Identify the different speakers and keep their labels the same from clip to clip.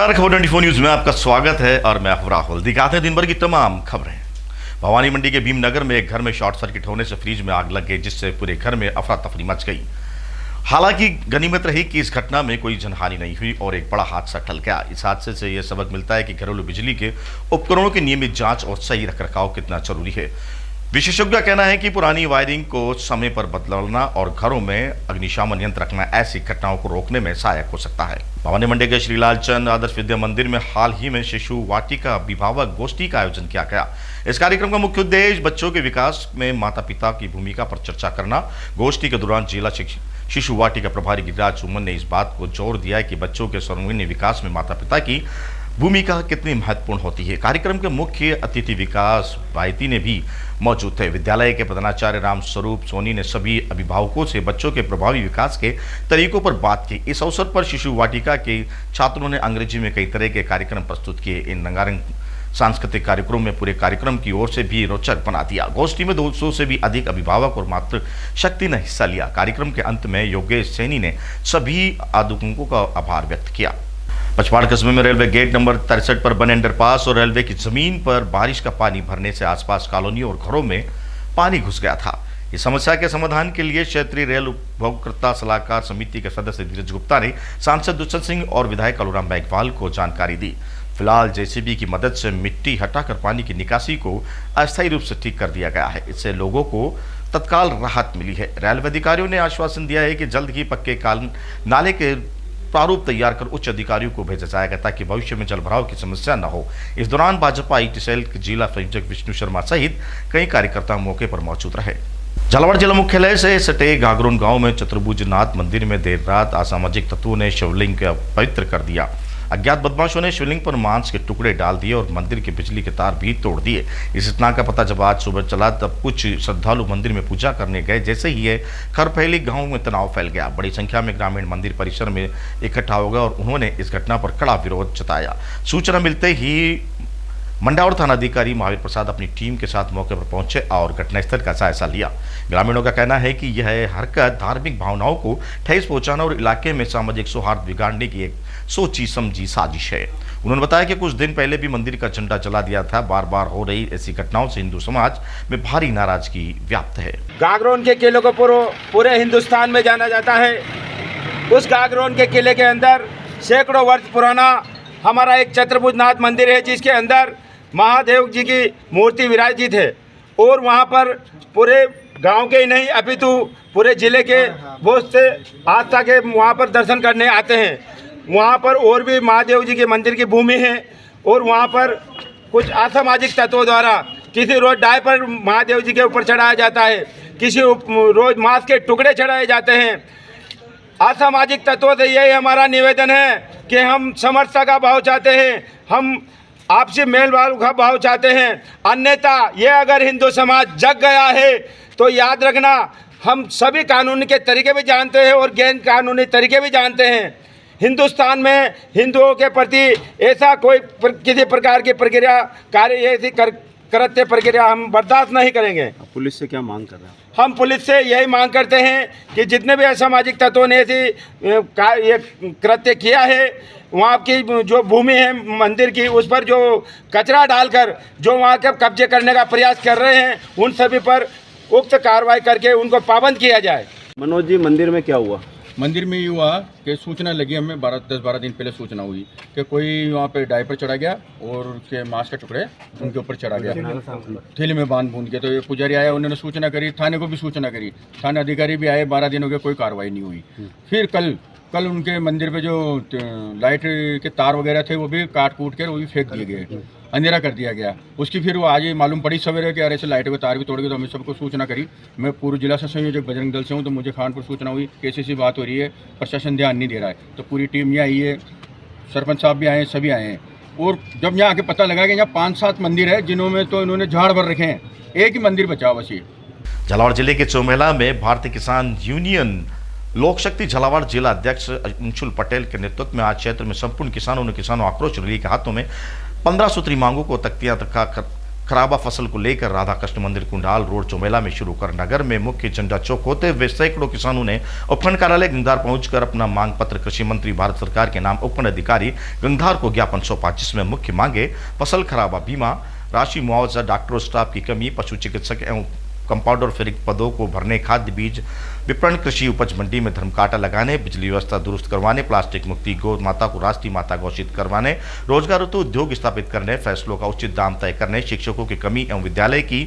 Speaker 1: नमस्कार, खबर 24 न्यूज में आपका स्वागत है और मैं हूं राहुल। दिखाते हैं दिन भर की तमाम खबरें। भवानी मंडी के भीमनगर में एक घर में शॉर्ट सर्किट होने से फ्रिज में आग लग गई, जिससे पूरे घर में अफरा तफरी मच गई। हालांकि गनीमत रही कि इस घटना में कोई जनहानि नहीं हुई और एक बड़ा हादसा टल गया। इस हादसे से यह सबक मिलता है कि घरेलू बिजली के उपकरणों की नियमित जांच और सही रखरखाव कितना जरूरी है। विशेषज्ञों का कहना है कि पुरानी वायरिंग को समय पर बदलना और घरों में अग्निशमन यंत्र रखना ऐसी घटनाओं को रोकने में सहायक हो सकता है। भवानी मंडी के श्री लालचंद आदर्श विद्या मंदिर में हाल ही में शिशु वाटिका अभिभावक गोष्ठी का आयोजन किया गया। इस कार्यक्रम का मुख्य उद्देश्य बच्चों के विकास में माता पिता की भूमिका पर चर्चा करना। गोष्ठी के दौरान जिला शिशु वाटिका प्रभारी गिरिराज सुमन ने इस बात को जोर दिया कि बच्चों के सर्वांगीण विकास में माता पिता की भूमिका कितनी महत्वपूर्ण होती है। कार्यक्रम के मुख्य अतिथि विकास भाईती ने भी मौजूद थे। विद्यालय के प्रधानाचार्य राम स्वरूप सोनी ने सभी अभिभावकों से बच्चों के प्रभावी विकास के तरीकों पर बात की। इस अवसर पर शिशु वाटिका के छात्रों ने अंग्रेजी में कई तरह के कार्यक्रम प्रस्तुत किए। इन रंगारंग सांस्कृतिक कार्यक्रम में पूरे कार्यक्रम की ओर से भी रोचक बना दिया। गोष्ठी में 200 से भी अधिक अभिभावक और मातृ शक्ति ने हिस्सा लिया। कार्यक्रम के अंत में योगेश सैनी ने सभी आगंतुकों का आभार व्यक्त किया। पचपाड़ कस्बे में रेलवे गेट नंबर 63 पर बने अंडरपास और रेलवे की जमीन पर बारिश का पानी भरने से आसपास कॉलोनियों और घरों में पानी घुस गया था। इस समस्या के समाधान के लिए क्षेत्रीय रेल उपभोक्ता सलाहकार समिति के सदस्य धीरज गुप्ता ने सांसद दुष्यंत सिंह और विधायक कलूराम बैकवाल को जानकारी दी। फिलहाल जेसीबी की मदद से मिट्टी हटाकर पानी की निकासी को अस्थायी रूप से ठीक कर दिया गया है। इससे लोगों को तत्काल राहत मिली है। रेलवे अधिकारियों ने आश्वासन दिया है कि जल्द ही पक्के नाले के प्रारूप तैयार कर उच्च अधिकारियों को भेजा जाएगा ताकि भविष्य में जलभराव की समस्या न हो। इस दौरान भाजपा IT सेल के जिला संयोजक विष्णु शर्मा सहित कई कार्यकर्ता मौके पर मौजूद रहे। झालावाड़ जिला मुख्यालय से सटे गागरोन गांव में चतुर्भुजनाथ मंदिर में देर रात असामाजिक तत्वों ने शिवलिंग को पवित्र कर दिया। अज्ञात बदमाशों ने शिवलिंग पर मांस के टुकड़े डाल दिए और मंदिर के बिजली के तार भी तोड़ दिए। इस घटना का पता जब आज सुबह चला तब कुछ श्रद्धालु मंदिर में पूजा करने गए। जैसे ही ये खबर फैली, गांव में तनाव फैल गया। बड़ी संख्या में ग्रामीण मंदिर परिसर में इकट्ठा हो गए और उन्होंने इस घटना पर कड़ा विरोध जताया। सूचना मिलते ही मंडावर थानाधिकारी महावीर प्रसाद अपनी टीम के साथ मौके पर पहुंचे और घटनास्थल का जायजा लिया। ग्रामीणों का कहना है कि यह हरकत धार्मिक भावनाओं को ठेस पहुंचाना और इलाके में सामाजिक सौहार्द बिगाड़ने की एक सोची समझी साजिश है। उन्होंने बताया कि कुछ दिन पहले भी मंदिर का झंडा जला दिया था। बार बार हो रही ऐसी घटनाओं से हिंदू समाज में भारी नाराजगी व्याप्त है।
Speaker 2: गागरोन के किले को पूरे हिंदुस्तान में जाना जाता है। उस गागरोन के किले के अंदर सैकड़ों वर्ष पुराना हमारा एक चतुर्भुजनाथ मंदिर है, जिसके अंदर महादेव जी की मूर्ति विराजित है और वहाँ पर पूरे गांव के ही नहीं अपितु पूरे जिले के बहुत से आस्था के वहाँ पर दर्शन करने आते हैं। वहाँ पर और भी महादेव जी के मंदिर की भूमि है और वहाँ पर कुछ असामाजिक तत्वों द्वारा किसी रोज डाय पर महादेव जी के ऊपर चढ़ाया जाता है, किसी रोज मांस के टुकड़े चढ़ाए जाते हैं। असामाजिक तत्वों से यही हमारा निवेदन है कि हम समरसता का भाव चाहते हैं, हम आपसी मेल का भाव चाहते हैं। अन्यथा ये अगर हिंदू समाज जग गया है तो याद रखना, हम सभी कानून के तरीके भी जानते हैं और गैर कानूनी तरीके भी जानते हैं। हिंदुस्तान में हिंदुओं के प्रति ऐसा कोई किसी प्रकार की प्रक्रिया ऐसी कृत्य प्रक्रिया हम बर्दाश्त नहीं करेंगे।
Speaker 3: पुलिस से क्या मांग कर रहे हैं?
Speaker 2: हम पुलिस से यही मांग करते हैं कि जितने भी असामाजिक तत्वों ने ऐसी ये कृत्य किया है, वहाँ की जो भूमि है मंदिर की, उस पर जो कचरा डालकर जो वहाँ के कब्जे करने का प्रयास कर रहे हैं, उन सभी पर उक्त कार्रवाई करके उनको पाबंद किया जाए।
Speaker 3: मनोज जी, मंदिर में क्या हुआ?
Speaker 4: मंदिर में ये हुआ कि सूचना लगी, हमें 10-12 दिन पहले सूचना हुई कि कोई वहाँ पे डायपर चढ़ा गया और उसके मांस के टुकड़े उनके ऊपर चढ़ा गया, थैली में बांध बूंद के। तो ये पुजारी आया, उन्होंने सूचना करी, थाने को भी सूचना करी, थाना अधिकारी भी आए, 12 दिन हो गए, कोई कार्रवाई नहीं हुई। फिर कल उनके मंदिर पे जो लाइट के तार वगैरह थे वो भी काट कूट कर वो भी फेंक दिए गए, अंधेरा कर दिया गया। उसकी फिर वो आज ही मालूम पड़ी सवेरे कि अरे से लाइट के तार भी तोड़ गए। तो हमें सबको सूचना करी। मैं पूर्व जिला से संयोजक बजरंग दल से हूँ, तो मुझे खानपुर सूचना हुई कि ऐसी बात हो रही है, प्रशासन ध्यान नहीं दे रहा है। तो पूरी टीम यहाँ आई है, सरपंच साहब भी आए हैं, सभी आए हैं। और जब यहाँ आके पता लगा कि यहाँ 5-7 मंदिर है जिन्होंने तो इन्होंने झाड़ भर रखे हैं, एक ही मंदिर बचा बस ये।
Speaker 1: झालावाड़ जिले के चौमेला में भारतीय किसान यूनियन लोक शक्ति झालावाड़ जिला अध्यक्ष अंशुल पटेल के नेतृत्व में आज क्षेत्र में संपूर्ण किसानों ने किसानों आक्रोश रैली के हाथों में 15 सूत्री मांगों को तख्तियां खराबा फसल को लेकर राधा कृष्ण मंदिर कुंडाल रोड चौमेला में शुरू कर नगर में मुख्य झंडा चौक होते हुए सैकड़ों किसानों ने उपखंड कार्यालय गंगधार पहुंचकर अपना मांग पत्र कृषि मंत्री भारत सरकार के नाम उपखंड अधिकारी गंगधार को ज्ञापन सौंपा, जिसमें मुख्य मांगे फसल खराबा बीमा राशि, मुआवजा, डॉक्टरों स्टाफ की कमी, पशु चिकित्सक एवं कंपाउंडर फिरिक पदों को भरने, खाद्य बीज विपणन, कृषि उपज मंडी में धर्मकांटा लगाने, बिजली व्यवस्था दुरुस्त करवाने, प्लास्टिक मुक्ति गौ माता को राष्ट्रीय माता घोषित करवाने, रोजगार हेतु उद्योग स्थापित करने, फैसलों का उचित दाम तय करने, शिक्षकों की कमी एवं विद्यालय की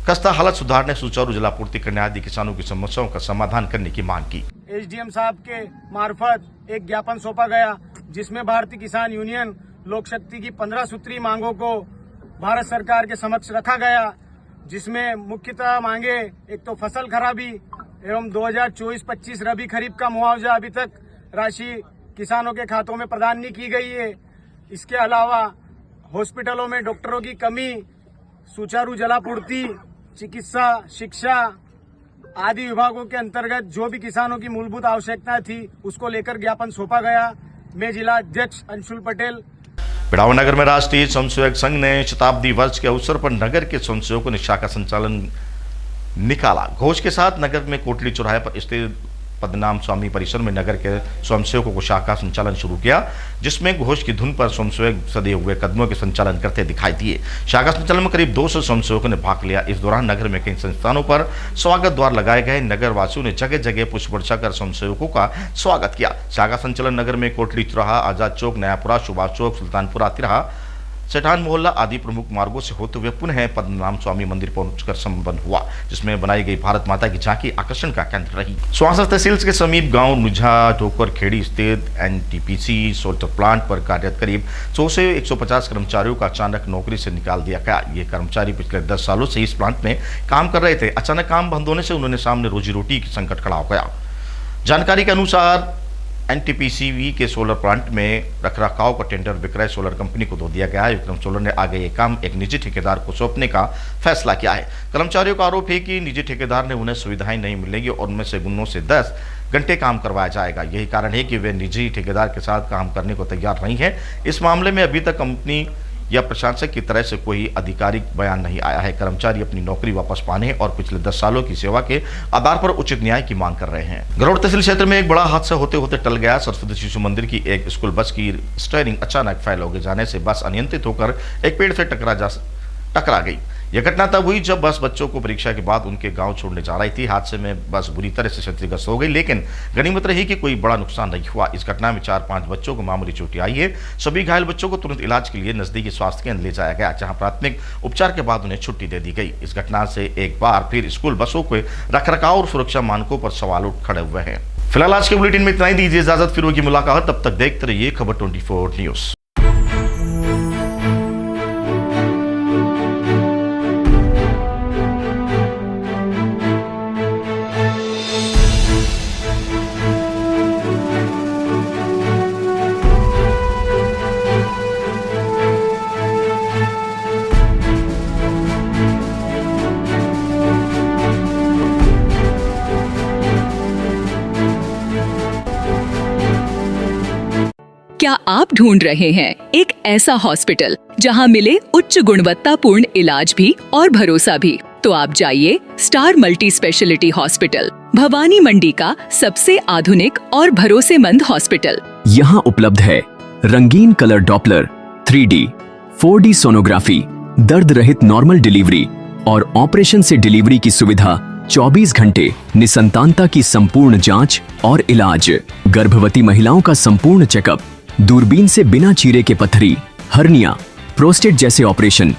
Speaker 1: खस्ता हालत सुधारने, सुचारू जलापूर्ति करने आदि किसानों की समस्याओं का समाधान करने की मांग की।
Speaker 5: एसडीएम साहब के मार्फत एक ज्ञापन सौंपा गया, जिसमें भारतीय किसान यूनियन लोक शक्ति की 15 सूत्री मांगों को भारत सरकार के समक्ष रखा गया, जिसमें मुख्यतः मांगे एक तो फसल खराबी एवं 2024-25 रबी खरीफ का मुआवजा अभी तक राशि किसानों के खातों में प्रदान नहीं की गई है। इसके अलावा हॉस्पिटलों में डॉक्टरों की कमी, सुचारू जलापूर्ति, चिकित्सा, शिक्षा आदि विभागों के अंतर्गत जो भी किसानों की मूलभूत आवश्यकता थी उसको लेकर ज्ञापन सौंपा गया। मैं जिला अध्यक्ष अंशुल पटेल।
Speaker 1: पिड़ावा नगर में राष्ट्रीय स्वयंसेवक संघ ने शताब्दी वर्ष के अवसर पर नगर के स्वयंसेवकों ने शाखा संचालन निकाला। घोष के साथ नगर में कोटली चौराहे पर स्थित पद्मनाभ स्वामी परिसर में नगर के स्वयंसेवकों को शाखा संचालन शुरू किया, जिसमें घोष की धुन पर स्वयंसेवक सदे हुए कदमों के संचालन करते दिखाई दिए। शाखा संचालन में करीब 200 स्वयंसेवकों ने भाग लिया। इस दौरान नगर में कई संस्थानों पर स्वागत द्वार लगाए गए। नगर वासियों ने जगह जगह पुष्प वर्षा कर स्वयंसेवकों का स्वागत किया। शाखा संचालन नगर में कोटली चौराहा, आजाद चौक, नयापुरा, सुभाष चौक, सुल्तानपुरा तिराहा, सेठान मोहल्ला आदि प्रमुख मार्गों से होते हुए पुनः पद्मनाभ स्वामी मंदिर पहुंचकर संपन्न हुआ, जिसमें बनाई गई भारत माता की झांकी आकर्षण का केंद्र रही। स्वासा तहसील के समीप गांव नुझा ठोकर खेड़ी स्थित एनटीपीसी सोलर प्लांट पर कार्यरत करीब 100 से 150 कर्मचारियों का अचानक नौकरी से निकाल दिया गया। ये कर्मचारी पिछले 10 सालों से इस प्लांट में काम कर रहे थे। अचानक काम बंद होने से उन्होंने सामने रोजी रोटी की संकट खड़ा हो गया। जानकारी के अनुसार एनटीपीसी के सोलर प्लांट में रखरखाव का टेंडर विक्रय सोलर कंपनी को दे दिया गया है। विक्रम सोलर ने आगे ये काम एक निजी ठेकेदार को सौंपने का फैसला किया है। कर्मचारियों का आरोप है कि निजी ठेकेदार ने उन्हें सुविधाएं नहीं मिलेंगी और उनमें से 9 से 10 घंटे काम करवाया जाएगा। यही कारण है कि वे निजी ठेकेदार के साथ काम करने को तैयार नहीं है। इस मामले में अभी तक कंपनी या प्रशासक की तरह से कोई आधिकारिक बयान नहीं आया है। कर्मचारी अपनी नौकरी वापस पाने और पिछले 10 सालों की सेवा के आधार पर उचित न्याय की मांग कर रहे हैं। गरुड़ तहसील क्षेत्र में एक बड़ा हादसा होते होते टल गया। सरस्वती शिशु मंदिर की एक स्कूल बस की स्टीयरिंग अचानक फेल हो जाने से बस अनियंत्रित होकर एक पेड़ से टकरा गई। यह घटना तब हुई जब बस बच्चों को परीक्षा के बाद उनके गांव छोड़ने जा रही थी। हादसे में बस बुरी तरह से क्षतिग्रस्त हो गई, लेकिन गनीमत रही कि कोई बड़ा नुकसान नहीं हुआ। इस घटना में 4-5 बच्चों को मामूली चोटें आई है। सभी घायल बच्चों को तुरंत इलाज के लिए नजदीकी स्वास्थ्य केंद्र ले जाया गया, जहां प्राथमिक उपचार के बाद उन्हें छुट्टी दे दी गई। इस घटना से एक बार फिर स्कूल बसों के रखरखाव और सुरक्षा मानकों पर सवाल उठ खड़े हुए हैं। फिलहाल आज के बुलेटिन में इतना ही। दीजिए इजाजत, फिर होगी मुलाकात। तब तक देखते रहिए खबर 24 न्यूज।
Speaker 6: क्या आप ढूंढ रहे हैं एक ऐसा हॉस्पिटल जहां मिले उच्च गुणवत्तापूर्ण इलाज भी और भरोसा भी? तो आप जाइए star multi speciality hospital, Bhawani Mandi का सबसे आधुनिक और भरोसेमंद हॉस्पिटल।
Speaker 7: यहाँ उपलब्ध है रंगीन colour Doppler, 3D, 4D sonography, दर्द रहित नॉर्मल डिलीवरी और ऑपरेशन से डिलीवरी की सुविधा, 24 घंटे निसंतानता की संपूर्ण जांच और इलाज, गर्भवती महिलाओं का संपूर्ण चेकअप, दूरबीन से बिना चीरे के पथरी, हर्निया, प्रोस्टेट जैसे ऑपरेशन,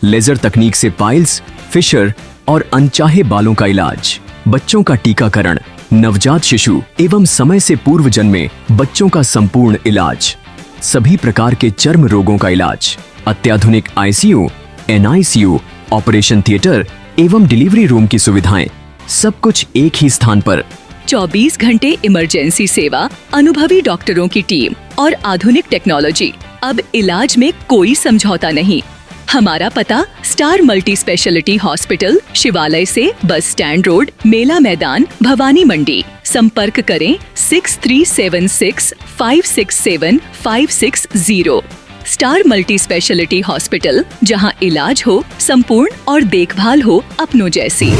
Speaker 7: लेजर तकनीक से पाइल्स, फिशर और अनचाहे बालों का इलाज, बच्चों का टीकाकरण, नवजात शिशु एवं समय से पूर्व जन्मे बच्चों का संपूर्ण इलाज, सभी प्रकार के चर्म रोगों का इलाज, अत्याधुनिक ICU, NICU, ऑपरेशन थिएटर एवं डिलीवरी रूम की सुविधाएं, सब कुछ एक ही स्थान पर।
Speaker 6: 24 घंटे इमरजेंसी सेवा, अनुभवी डॉक्टरों की टीम और आधुनिक टेक्नोलॉजी। अब इलाज में कोई समझौता नहीं। हमारा पता स्टार मल्टी स्पेशलिटी हॉस्पिटल, शिवालय से बस स्टैंड रोड, मेला मैदान, भवानी मंडी। संपर्क करें 6376 567 560। स्टार मल्टी स्पेशलिटी हॉस्पिटल, जहां इलाज हो संपूर्ण और देखभाल हो अपनों जैसी।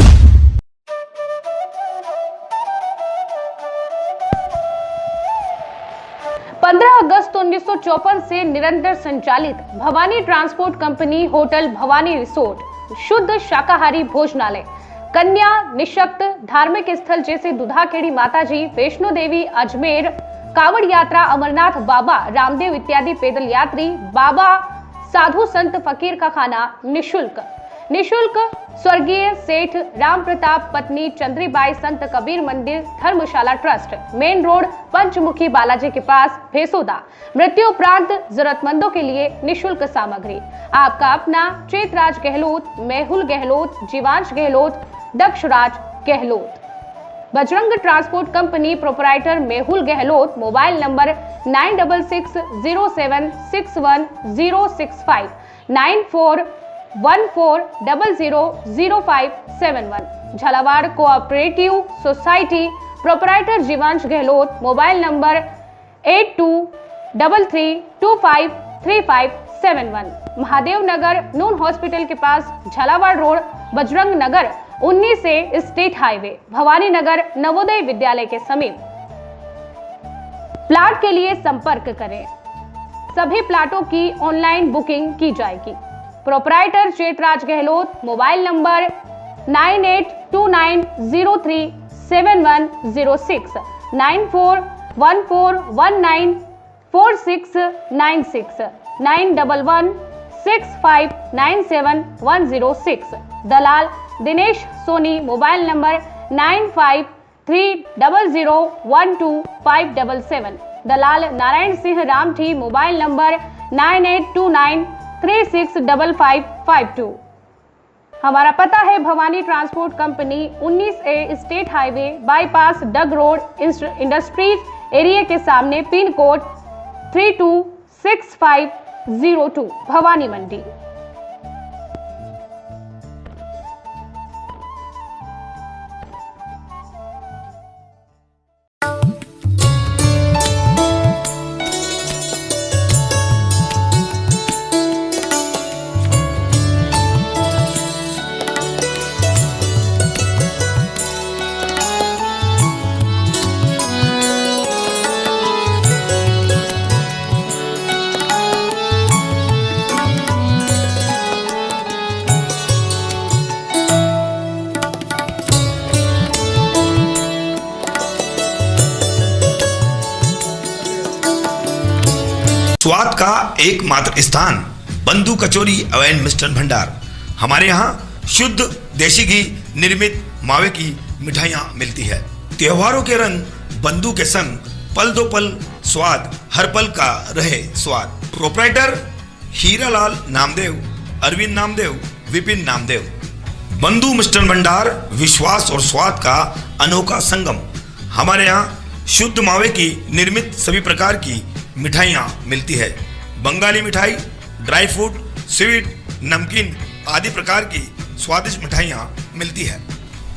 Speaker 8: अगस्त 1954 से निरंतर संचालित Bhavani transport company hotel Bhavani resort, शुद्ध शाकाहारी भोजनालय, कन्या निशक्त धार्मिक स्थल जैसे दुधाखेड़ी माताजी, वैष्णो देवी, अजमेर, कावड़ यात्रा, अमरनाथ बाबा, रामदेव इत्यादि पैदल यात्री, बाबा, साधु संत फकीर का खाना निशुल्क स्वर्गीय सेठ राम प्रताप पत्नी चंद्रीबाई संत कबीर मंदिर धर्मशाला ट्रस्ट, मेन रोड पंचमुखी बालाजी के पास, भेसोदा। मृत्यु उपरांत जरूरतमंदों के लिए निशुल्क सामग्री। आपका अपना Chetraj Gehlot, Mehul Gehlot, Jeevansh Gehlot, Dakshraj Gehlot. Bajrang transport company proprietor Mehul Gehlot, mobile number 9660761065 9414000571। Jhalawar cooperative society proprietor Jeevansh Gehlot, mobile number 8233253571। Mahadev Nagar Noon hospital के पास, झालावाड़ रोड, बजरंग नगर 19 से स्टेट हाईवे, भवानी नगर नवोदय विद्यालय के समीप। प्लाट के लिए संपर्क करें। सभी प्लाटों की ऑनलाइन बुकिंग की जाएगी। Proprietor Chetraj Gehlot, mobile number 9829037106 9414194696 9116597106। दलाल दिनेश सोनी, मोबाइल नंबर 9530012577। दलाल नारायण सिंह रामठी, मोबाइल नंबर 9829365552। हमारा पता है Bhawani transport company 19A state highway bypass Dag road industries area के सामने, पिन कोड 326502, भवानी मंडी।
Speaker 9: स्वाद का एकमात्र स्थान बंधु कचौरी एवं मिष्ठान भंडार। हमारे यहाँ शुद्ध देशी घी निर्मित मावे की मिठाइयाँ मिलती है। त्योहारों के रंग बंधु के संग, पल दो पल स्वाद, हर पल का रहे स्वाद। प्रोपराइटर हीरालाल नामदेव, अरविंद नामदेव, विपिन नामदेव। बंधु मिष्ठान भंडार विश्वास और स्वाद का अनोखा संगम। हमारे यहाँ शुद्ध मावे की निर्मित सभी प्रकार की मिठाइयाँ मिलती है। बंगाली मिठाई, ड्राई फ्रूट, स्वीट, नमकीन आदि प्रकार की स्वादिष्ट मिठाइयाँ मिलती है।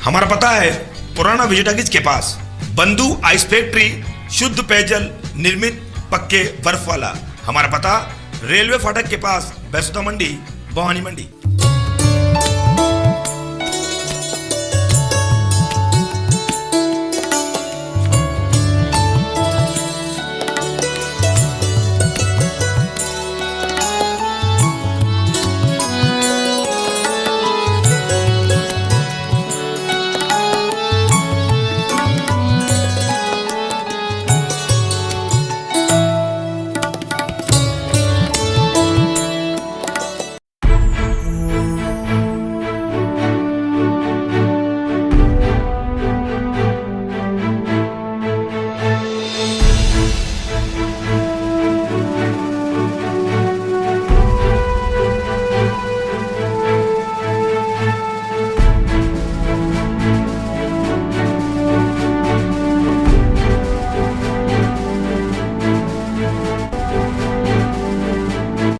Speaker 9: हमारा पता है पुराना विजयटागिज के पास, बंधु आइस फैक्ट्री, शुद्ध पेयजल निर्मित पक्के बर्फ वाला। हमारा पता रेलवे फाटक के पास, बैसोदा मंडी, भवानी मंडी।